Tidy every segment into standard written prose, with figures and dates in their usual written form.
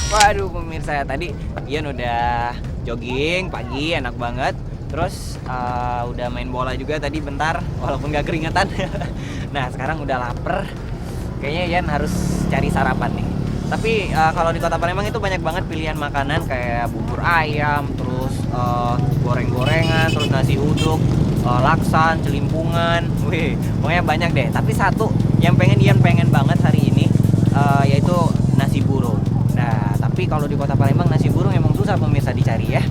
Waduh pemirsa, tadi Ian udah jogging pagi, enak banget. Terus udah main bola juga tadi bentar, walaupun gak keringetan. Nah sekarang udah lapar, kayaknya Ian harus cari sarapan nih. Tapi kalau di Kota Palembang itu banyak banget pilihan makanan kayak bubur ayam, terus goreng-gorengan, terus nasi uduk, laksan, celimpungan. Wih, pokoknya banyak deh. Tapi satu yang Ian pengen banget hari ini yaitu nasi burung. Nah, tapi kalau di Kota Palembang nasi burung emang susah pemirsa dicari ya.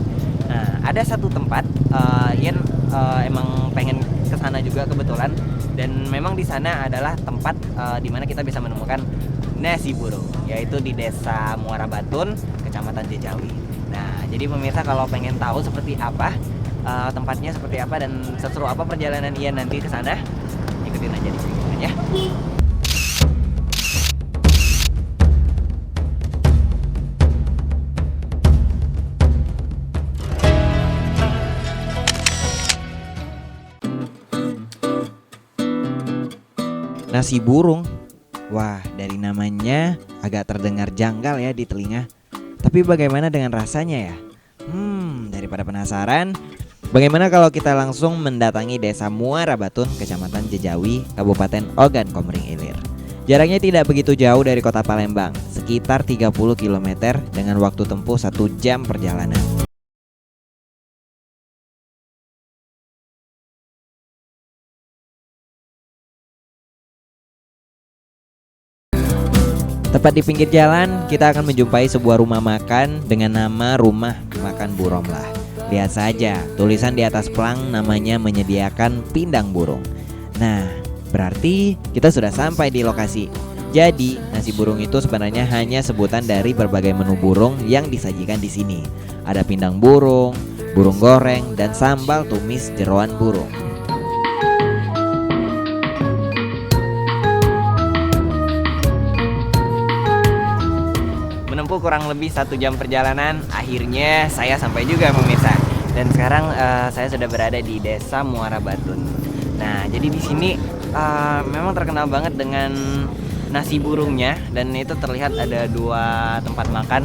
Nah, ada satu tempat Ian emang pengen kesana juga kebetulan, dan memang di sana adalah tempat di mana kita bisa menemukan nasi burung, yaitu di Desa Muara Batun, Kecamatan Jejawi. Nah, jadi pemirsa kalau pengen tahu seperti apa tempatnya seperti apa dan seseru apa perjalanan Ian nanti ke sana, ikutin aja di sini ya. Nasi burung. Wah, dari namanya agak terdengar janggal ya di telinga. Tapi bagaimana dengan rasanya ya? Daripada penasaran, bagaimana kalau kita langsung mendatangi Desa Muara Batun, Kecamatan Jejawi, Kabupaten Ogan Komering Ilir. Jaraknya tidak begitu jauh dari Kota Palembang, sekitar 30 km dengan waktu tempuh 1 jam perjalanan. Tepat di pinggir jalan, kita akan menjumpai sebuah rumah makan dengan nama Rumah Makan Bu Romlah. Lihat saja, tulisan di atas plang namanya menyediakan pindang burung. Nah, berarti kita sudah sampai di lokasi. Jadi, nasi burung itu sebenarnya hanya sebutan dari berbagai menu burung yang disajikan di sini. Ada pindang burung, burung goreng, dan sambal tumis jeroan burung. Menempuh kurang lebih 1 jam perjalanan, akhirnya saya sampai juga pemirsa. Dan sekarang saya sudah berada di Desa Muara Batun. Nah, jadi di sini memang terkenal banget dengan nasi burungnya, dan itu terlihat ada 2 tempat makan,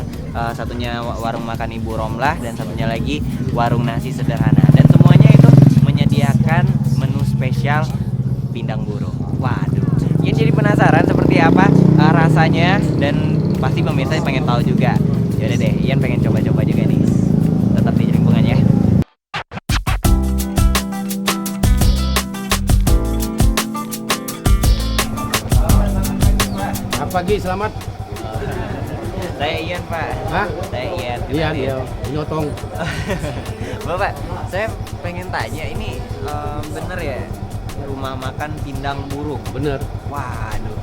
satunya warung makan Ibu Romlah dan satunya lagi warung nasi sederhana. Dan semuanya itu menyediakan menu spesial pindang burung. Waduh, ini jadi penasaran seperti apa rasanya, dan pasti pemirsa pengen tahu juga. Yaudah deh, Ian pengen coba-coba juga nih. Tetap di lingkungan ya. Pagi, selamat. Saya Ian, Pak. Hah? Saya Ian. Iya, nyotong. Bapak, saya pengen tanya ini bener ya rumah makan pindang burung? Bener. Waduh,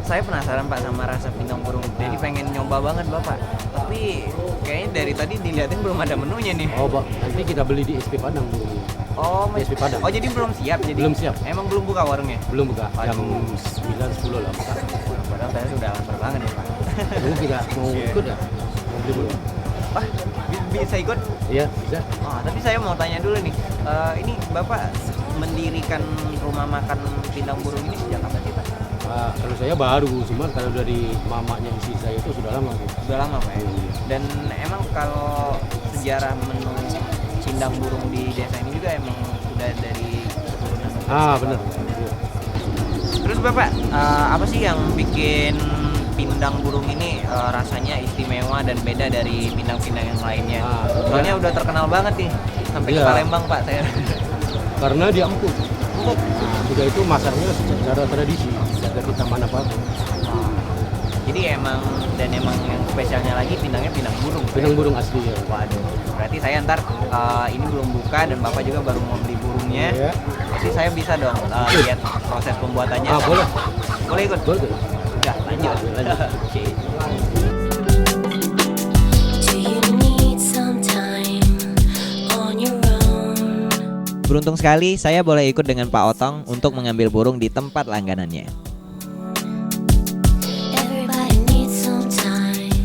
saya penasaran Pak sama rasa pindang burung. Jadi pengen nyoba banget Bapak. Tapi kayaknya dari tadi dilihatin belum ada menunya nih. Oh, Pak, nanti kita beli di SP Padang dulu. Oh, Di SP Padang. oh jadi belum siap jadi? Belum siap. Emang belum buka warungnya? Belum buka. Jam Aduh. 9-10 lah buka. Padahal saya sudah lapar banget ya Pak. Dulu kita mau ikut ya? Mau beli dulu. Wah, bisa ikut? Iya, bisa. Oh, tapi saya mau tanya dulu nih. Ini Bapak mendirikan rumah makan pindang burung ini sejak kapan sih Pak? Kalau saya baru, cuma kalau dari mamanya istri saya itu sudah lama. Sudah lama Pak ya? Dan emang kalau sejarah menu pindang burung di desa ini juga emang sudah dari keturunan? Benar. Terus Bapak, apa sih yang bikin pindang burung ini rasanya istimewa dan beda dari pindang-pindang yang lainnya? Soalnya udah terkenal banget nih sampai ke Palembang Pak saya. Karena dia empuk. Sudah itu masaknya secara tradisi, tidak kita mana apa. Jadi emang yang spesialnya lagi pindangnya pindang burung. Pindang burung asli ya. Waduh, berarti saya ntar ini belum buka dan Bapak juga baru mau beli burungnya. Iya. Jadi saya bisa dong lihat proses pembuatannya. Boleh. Boleh ikut? Boleh. Udah, lanjut. Oke. Beruntung sekali saya boleh ikut dengan Pak Otong untuk mengambil burung di tempat langganannya.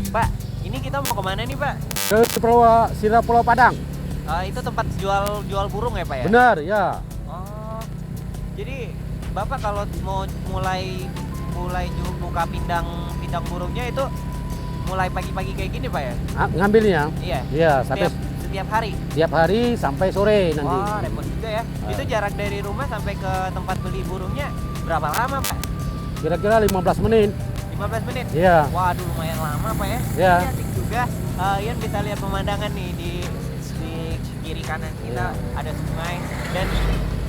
Pak, ini kita mau kemana nih Pak? Ke Pulau Padang. Itu tempat jual burung ya Pak ya? Benar, ya. Oh, jadi Bapak kalau mau mulai buka pindang burungnya itu mulai pagi-pagi kayak gini Pak ya? Ngambilnya? Iya. Iya, sampai Setiap hari? tiap hari sampai sore nanti. Wah, repot juga ya. Itu jarak dari rumah sampai ke tempat beli burungnya berapa lama Pak? Kira-kira 15 menit. 15 menit? Iya. Waduh, lumayan lama Pak ya. Iya. Ini asik juga. Ian bisa lihat pemandangan nih di kiri kanan kita ada sungai. Dan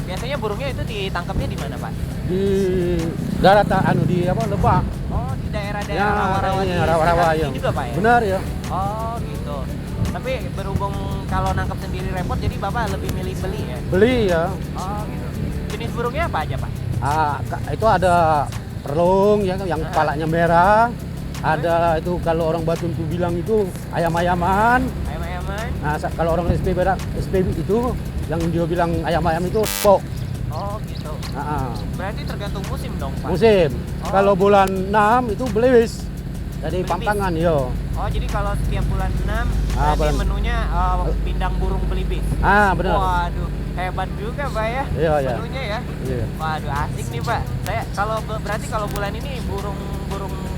biasanya burungnya itu ditangkapnya di mana Pak? Di darat di Lebak. Oh, di daerah-daerah Ya, rawa-rawa ini di rawa-rawa sekitar ya. sini juga Pak ya? Benar ya. Oh gitu. Tapi berhubung kalau nangkap sendiri repot, jadi Bapak lebih milih beli ya? Beli ya. Oh gitu. Jenis burungnya apa aja Pak? Itu ada perlung ya, yang kepalanya merah. Ada itu kalau orang Batu itu bilang itu ayam-ayaman. Ayam-ayaman? Nah, kalau orang SPB itu yang dia bilang ayam-ayam itu pok. Oh gitu. Berarti tergantung musim dong Pak? Musim. Oh. Kalau bulan 6 itu belewis. Jadi Belewis. pampangan yo. Oh jadi kalau setiap bulan 6 berarti bulan- menunya pindang burung belibis? Benar. Waduh, hebat juga Pak ya Iya, iya. menunya ya? Iya. Waduh asik nih Pak. Saya berarti kalau bulan ini burung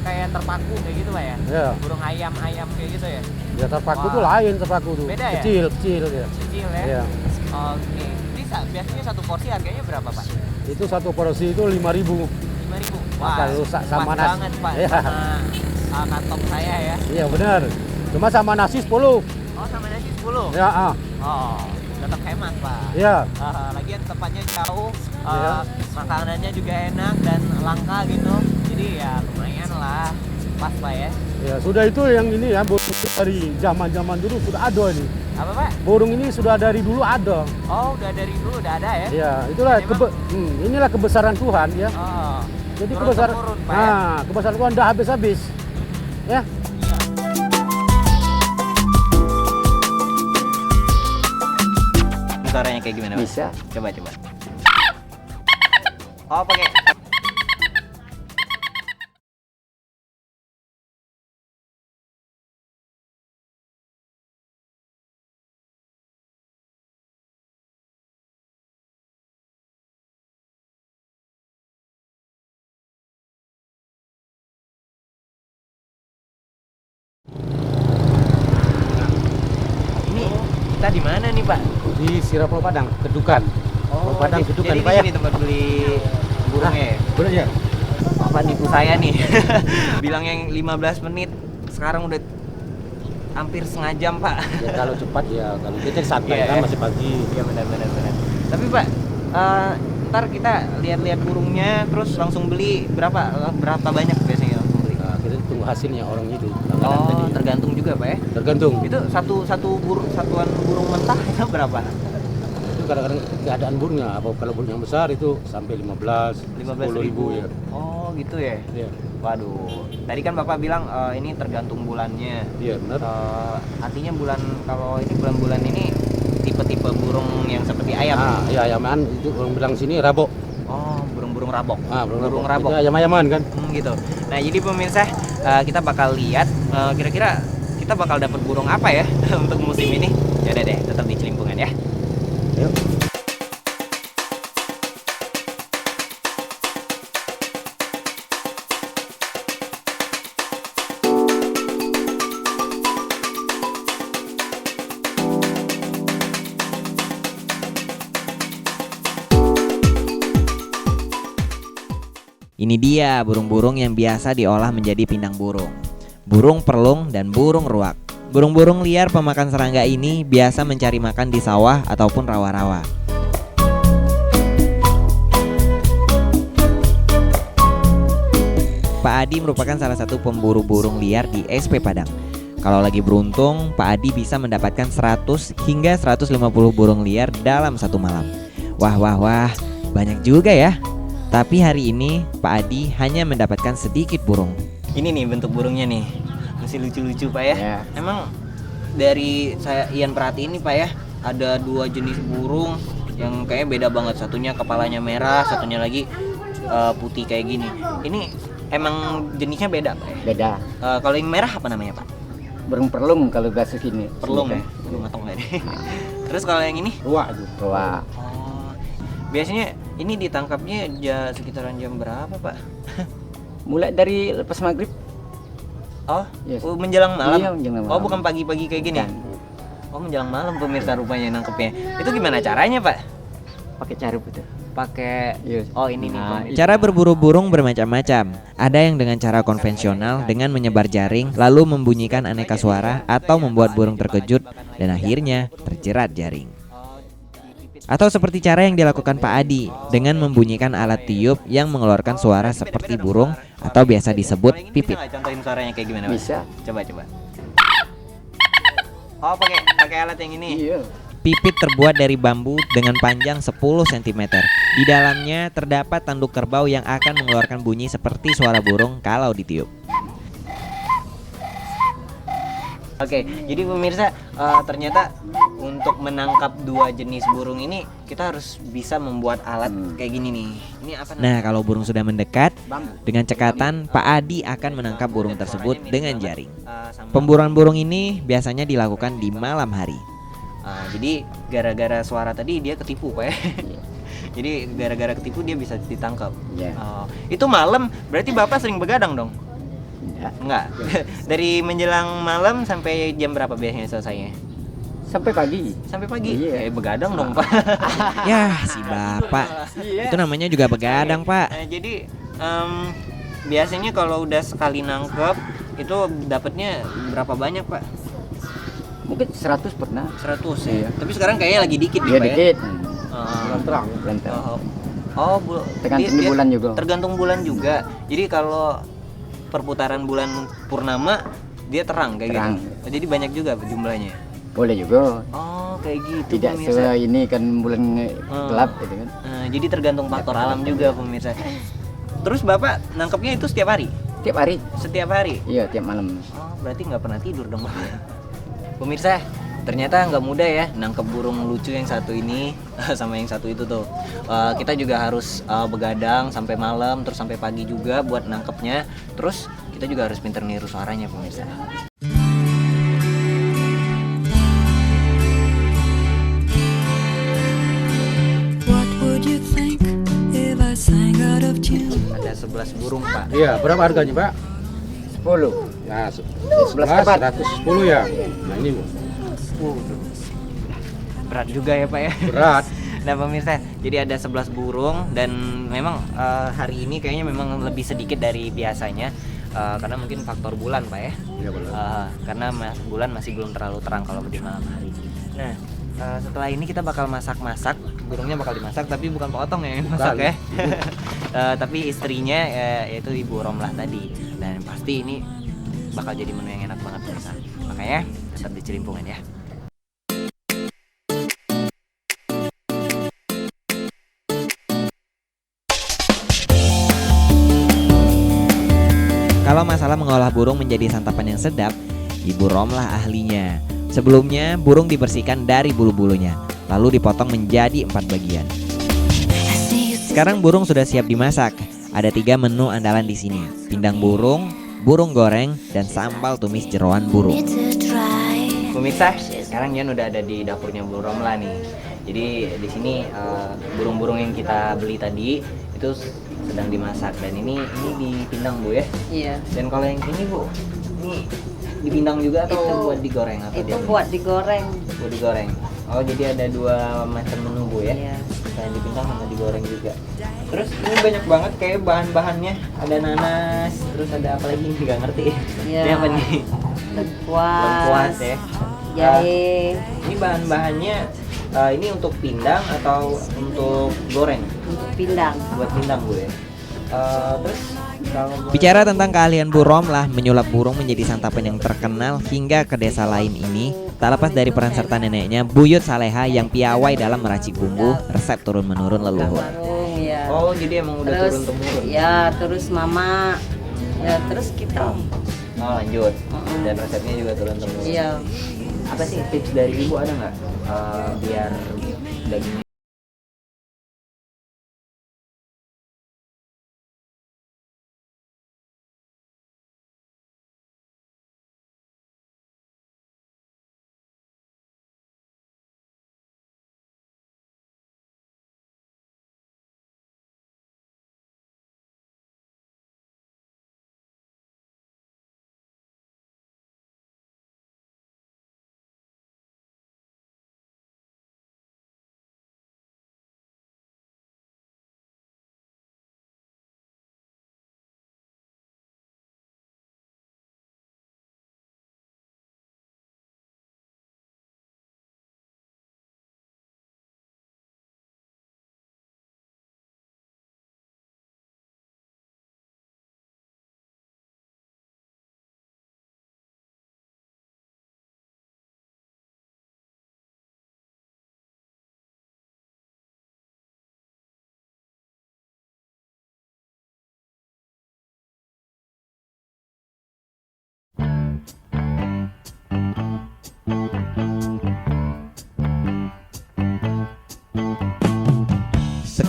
kayak terpaku kayak gitu Pak ya? Iya. Burung ayam kayak gitu ya? Ya terpaku Wah. tuh lain terpaku tuh. Beda ya? Kecil ya. Kecil ya? Iya. Oke. Ini biasanya satu porsi harganya berapa Pak? Itu satu porsi itu 5.000. 5.000. Kalau sama pas nasi. banget Pak Iya. sama kantong saya ya. Iya benar. Cuma sama nasi 10. Oh sama nasi 10? Ya, Oh tetap hemat Pak. Iya. Lagian tempatnya jauh, Iya. makanannya juga enak dan langka gitu. Jadi ya lumayan lah, pas Pak ya. Ya, sudah itu yang ini ya, burung dari zaman-zaman dulu sudah ada ini. Apa Pak? Burung ini sudah dari dulu ada. Oh udah dari dulu udah ada ya? Ya, itulah Memang? inilah kebesaran Tuhan ya. Oh, Jadi turun kebesaran temurun, Pak, ya? kebesaran Tuhan dah habis-habis. Ya. Suaranya kayak gimana Pak? Bisa. Coba. Oh pakai. Ini kita di mana nih Pak? Di Sirapul Padang, Kedukan. Padang Kedukan, jadi Pak di ya. sini tempat beli burungnya ya? Benar ya? Bapak nipu saya nih. Bilang yang 15 menit, sekarang udah hampir setengah jam Pak. Ya kalau cepat ya, kalau kita santai Iya, kan ya. masih pagi. Iya benar. Tapi Pak, ntar kita lihat-lihat burungnya, terus langsung beli berapa banyak biasanya langsung beli? Nah, kita tunggu hasilnya orang itu. Oh, tergantung juga Pak ya? Tergantung. Itu satuan burung mentah itu berapa? Itu kadang-kadang keadaan burungnya. Kalau burung yang besar itu sampai 15 15.000 ya. Oh gitu ya? Iya. Waduh, tadi kan Bapak bilang ini tergantung bulannya. Iya benar. Artinya kalau ini bulan-bulan ini tipe-tipe burung yang seperti ayam. Iya ayaman itu orang bilang sini rabok. Oh, burung-burung rabok. Burung rabok. Itu ayam-ayaman kan. Gitu. Nah, jadi pemirsa, kita bakal lihat kira-kira kita bakal dapat burung apa ya untuk musim ini. Yaudah deh, tetap di Celimpungan ya. Yuk. Ini dia burung-burung yang biasa diolah menjadi pindang burung. Burung perlung dan burung ruak. Burung-burung liar pemakan serangga ini biasa mencari makan di sawah ataupun rawa-rawa. Pak Adi merupakan salah satu pemburu burung liar di SP Padang. Kalau lagi beruntung, Pak Adi bisa mendapatkan 100 hingga 150 burung liar dalam satu malam. Wah, banyak juga ya. Tapi hari ini Pak Adi hanya mendapatkan sedikit burung. Ini nih bentuk burungnya nih, masih lucu-lucu Pak ya. Ya. Emang dari Ian perhatiin nih Pak ya, ada 2 jenis burung yang kayaknya beda banget. Satunya kepalanya merah, satunya lagi putih kayak gini. Ini emang jenisnya beda Pak ya? Beda. Kalau yang merah apa namanya Pak? Burung perlum kalau bahasa sini. Perlung ya? Sini, Belum matang Pak. Terus kalau yang ini? Ruak itu. Tua. Oh, biasanya ini ditangkapnya sekitaran jam berapa Pak? Mulai dari lepas maghrib. Oh, Yes. menjelang malam. Iya, menjelang Oh, malam. bukan pagi-pagi kayak gini. Bukan. Oh, menjelang malam pemirsa rupanya nangkepnya. Itu gimana caranya, Pak? Pakai carub itu. Pakai Yes. Oh, ini nih. Nah, pemirsa. Cara berburu burung bermacam-macam. Ada yang dengan cara konvensional dengan menyebar jaring lalu membunyikan aneka suara atau membuat burung terkejut dan akhirnya terjerat jaring. Atau seperti cara yang dilakukan Pak Adi dengan membunyikan alat tiup yang mengeluarkan suara seperti burung atau biasa disebut Kalau ini pipit. Bisa nggak contohin suaranya kayak gimana, Pak? Bisa. Coba. Oh, pakai alat yang ini. Iya. Pipit terbuat dari bambu dengan panjang 10 cm. Di dalamnya terdapat tanduk kerbau yang akan mengeluarkan bunyi seperti suara burung kalau ditiup. Oke, jadi pemirsa, ternyata untuk menangkap dua jenis burung ini kita harus bisa membuat alat kayak gini nih. Ini apa namanya? Nah, kalau burung sudah mendekat, Bambu. dengan cekatan Pak Adi akan menangkap burung tersebut dengan jaring. Sama- Pemburuan burung ini biasanya dilakukan di malam hari. Jadi gara-gara suara tadi dia ketipu, Pak ya. Iya. Jadi gara-gara ketipu dia bisa ditangkap. Iya. Itu malam, berarti Bapak sering begadang dong? Enggak. Enggak. Dari menjelang malam sampai jam berapa biasanya selesainya? Sampai pagi. Sampai pagi. Iya. Begadang dong, Pak. Yah, si bapak. Iya. Itu namanya juga begadang, Pak. Jadi biasanya kalau udah sekali nangkep itu dapatnya berapa banyak, Pak? Mungkin 100 pernah. 100 Iya. ya. Tapi sekarang kayaknya lagi dikit Dia Pak dikit. ya. Bulan terang. Bulan terang. Dia- Tergantung di dia bulan juga. Tergantung bulan juga. Jadi kalau perputaran bulan purnama dia terang kayak Terang. gitu. Jadi banyak juga jumlahnya. Boleh juga. Oh, kayak gitu Tidak pemirsa. ini kan bulan gelap gitu kan. Jadi tergantung faktor alam juga pemirsa. Terus Bapak nangkepnya itu setiap hari? Tiap hari. Setiap hari? Iya, tiap malam. Oh, berarti nggak pernah tidur dong, Bapak. Pemirsa, ternyata nggak mudah ya nangkep burung lucu yang satu ini sama yang satu itu tuh. Kita juga harus begadang sampai malam, terus sampai pagi juga buat nangkepnya. Terus kita juga harus pinter niru suaranya, pemirsa. What would you think if I sang out of tune? Ada 11 burung, Pak. Iya, berapa harganya, Pak? 10. Nah, 11 11 kapat. 110 ya. Nah, ini Bu. Berat juga ya, Pak ya. Berat. Nah pemirsa, jadi ada 11 burung dan memang hari ini kayaknya memang lebih sedikit dari biasanya karena mungkin faktor bulan, Pak ya. Iya, benar. Karena bulan masih belum terlalu terang kalau di malam hari. Nah setelah ini kita bakal masak-masak, burungnya bakal dimasak tapi bukan Pak Otong yang masak Bukan. ya. Tapi istrinya yaitu Ibu Romlah tadi. Dan pasti ini bakal jadi menu yang enak banget pemirsa. Makanya tetap di Celimpungan ya. Kalau masalah mengolah burung menjadi santapan yang sedap, Ibu Romlah ahlinya. Sebelumnya, burung dibersihkan dari bulu-bulunya, lalu dipotong menjadi 4 bagian. Sekarang burung sudah siap dimasak. Ada 3 menu andalan di sini: pindang burung, burung goreng, dan sambal tumis jeroan burung. Pemirsa, sekarang Yan udah ada di dapurnya Bu Romla nih. Jadi di sini burung-burung yang kita beli tadi itu sedang dimasak dan ini dipindang Bu ya. Iya, Dan kalau yang ini Bu, ini dipindang juga atau Itu- buat digoreng atau itu diapain? buat digoreng. Buat digoreng. Oh jadi ada 2 macam menu Bu ya. Iya. Yang dipindang sama digoreng juga. Terus ini banyak banget kayak bahan-bahannya. Ada nanas, terus ada apa lagi nggak ngerti. Iya. Ini apa nih? Lengkuas, Lengkuas ya. jahe, Ini bahan-bahannya ini untuk pindang atau untuk goreng? untuk pindang. Buat pindang Bu ya. Terus kalau Bicara tentang keahlian Bu Romlah menyulap burung menjadi santapan yang terkenal hingga ke desa lain ini, tak lepas dari peran serta neneknya Buyut Saleha yang piawai dalam meracik bumbu resep turun-menurun leluhur. Warung ya. Oh jadi emang udah Terus turun temurun. ya, terus mama. Ya, terus kita. Oh lanjut. Mm-mm. Dan resepnya juga turun temurun. Iya. Apa sih tips dari ibu ada nggak biar dagingnya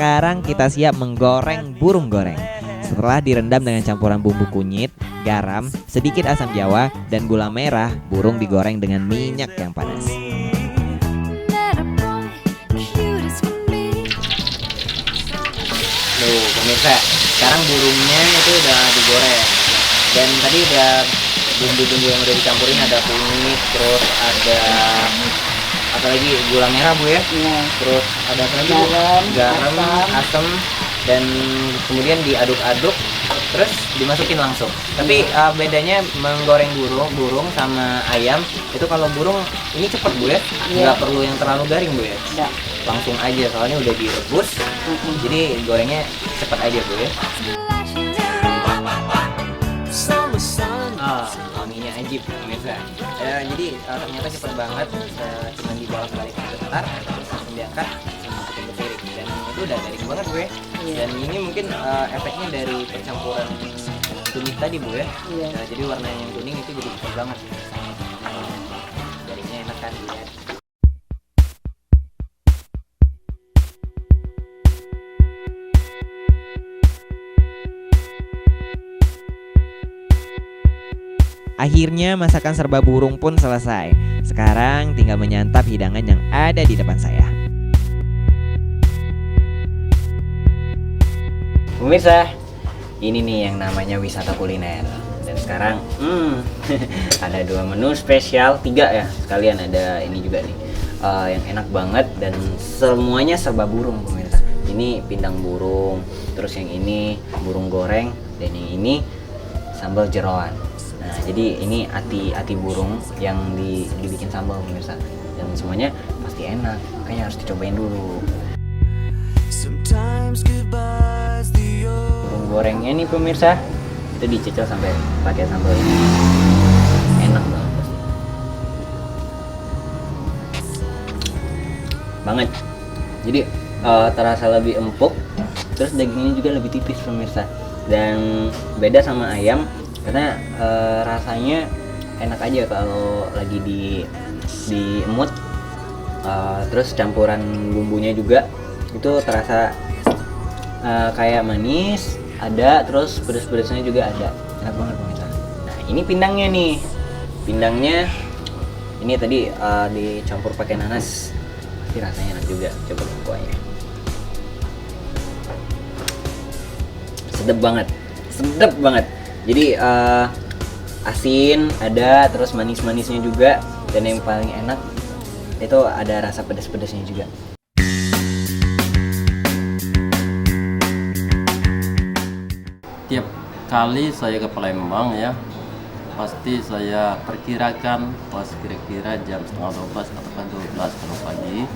Sekarang kita siap menggoreng burung goreng. Setelah direndam dengan campuran bumbu kunyit, garam, sedikit asam jawa, dan gula merah, burung digoreng dengan minyak yang panas. Tuh pemirsa, sekarang burungnya itu udah digoreng. Dan tadi udah bumbu-bumbu yang udah dicampurin, ada kunyit, terus ada apa lagi, gula merah Bu ya? Iya. Terus ada apa lagi Bu? Garam, asam, dan kemudian diaduk-aduk, terus dimasukin langsung. Tapi bedanya menggoreng burung sama ayam itu, kalau burung ini cepet Bu ya, nggak perlu yang terlalu garing Bu ya. Enggak. Langsung aja, soalnya udah direbus, jadi gorengnya cepet aja Bu ya. Wanginya ajib pemirsa. Jadi ternyata cepet banget, cuma dibolak-balik sebentar, terus langsung diangkat, masukin ke piring, dan itu udah garing banget Bu ya. Dan ini mungkin efeknya dari percampuran kunyit tadi Bu ya. Jadi warnanya yang kuning itu jadi cepet banget. Garingnya enak kan dilihat. Akhirnya masakan serba burung pun selesai. Sekarang tinggal menyantap hidangan yang ada di depan saya. Pemirsa, ini nih yang namanya wisata kuliner. Dan sekarang ada 2 menu spesial, 3 ya. Sekalian ada ini juga nih, yang enak banget dan semuanya serba burung pemirsa. Ini pindang burung, terus yang ini burung goreng, dan yang ini sambal jeroan. Nah, jadi ini ati burung yang dibikin sambal pemirsa. Dan semuanya pasti enak, makanya harus dicobain dulu. Burung gorengnya nih pemirsa, itu dicicil sampai pakai sambal ini. Enak banget pasti. Banget. Jadi terasa lebih empuk, terus dagingnya juga lebih tipis pemirsa. Dan beda sama ayam, karena rasanya enak aja kalau lagi diemut. Terus campuran bumbunya juga itu terasa kayak manis ada, terus pedas-pedasnya juga ada. Enak banget pemirsa. Nah ini pindangnya nih, pindangnya ini tadi dicampur pakai nanas, pasti rasanya enak juga. Coba kuahnya, sedep banget. Jadi asin ada, terus manis-manisnya juga, dan yang paling enak itu ada rasa pedas-pedasnya juga. Tiap kali saya ke Palembang ya, pasti saya perkirakan pas kira-kira jam 11:30 atau 12 kalau pagi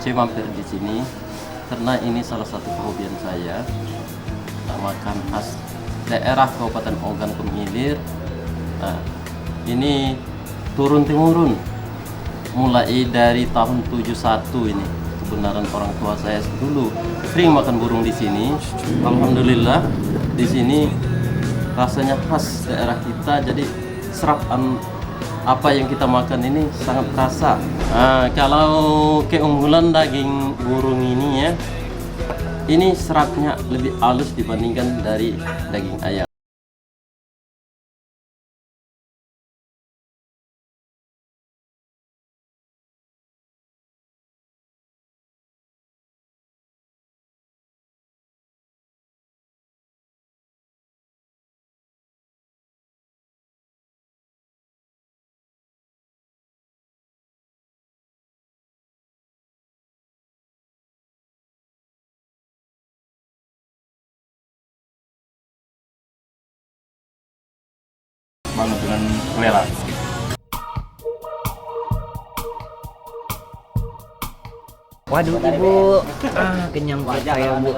saya mampir di sini, karena ini salah satu kehobian saya, makan khas daerah Kabupaten Ogan Komilir. Nah, ini turun-temurun mulai dari tahun 71 ini. Kebenaran orang tua saya dulu sering makan burung di sini. Alhamdulillah di sini rasanya khas daerah kita, jadi serapan apa yang kita makan ini sangat terasa. Nah, kalau keunggulan daging burung ini ya, ini seratnya lebih halus dibandingkan dari daging ayam. Banget dengan selera. Waduh Ibu, kenyang banget ya Bu.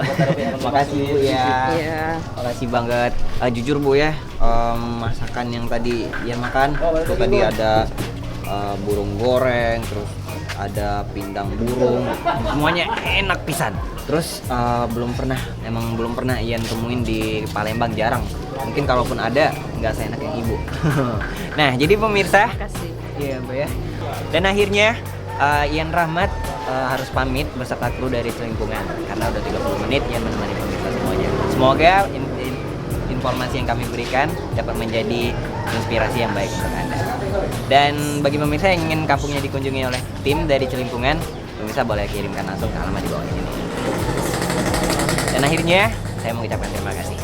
Makasih Bu ya. Iya. Makasih banget. Jujur Bu ya, masakan yang tadi ya makan itu tadi ada burung goreng, terus ada pindang burung, semuanya enak pisan. Terus belum pernah Ian temuin di Palembang, jarang. Mungkin kalaupun ada nggak seenak yang Ibu. Nah jadi pemirsa, Makasih. iya Mbak ya. Dan akhirnya Ian Rahmat harus pamit beserta kru dari Celingkungan karena udah 30 menit Ian menemani pemirsa semuanya. Semoga informasi yang kami berikan dapat menjadi inspirasi yang baik untuk Anda. Dan bagi pemirsa yang ingin kampungnya dikunjungi oleh tim dari Celingkungan, pemirsa boleh kirimkan langsung ke alamat di bawah ini. Dan akhirnya saya mengucapkan terima kasih.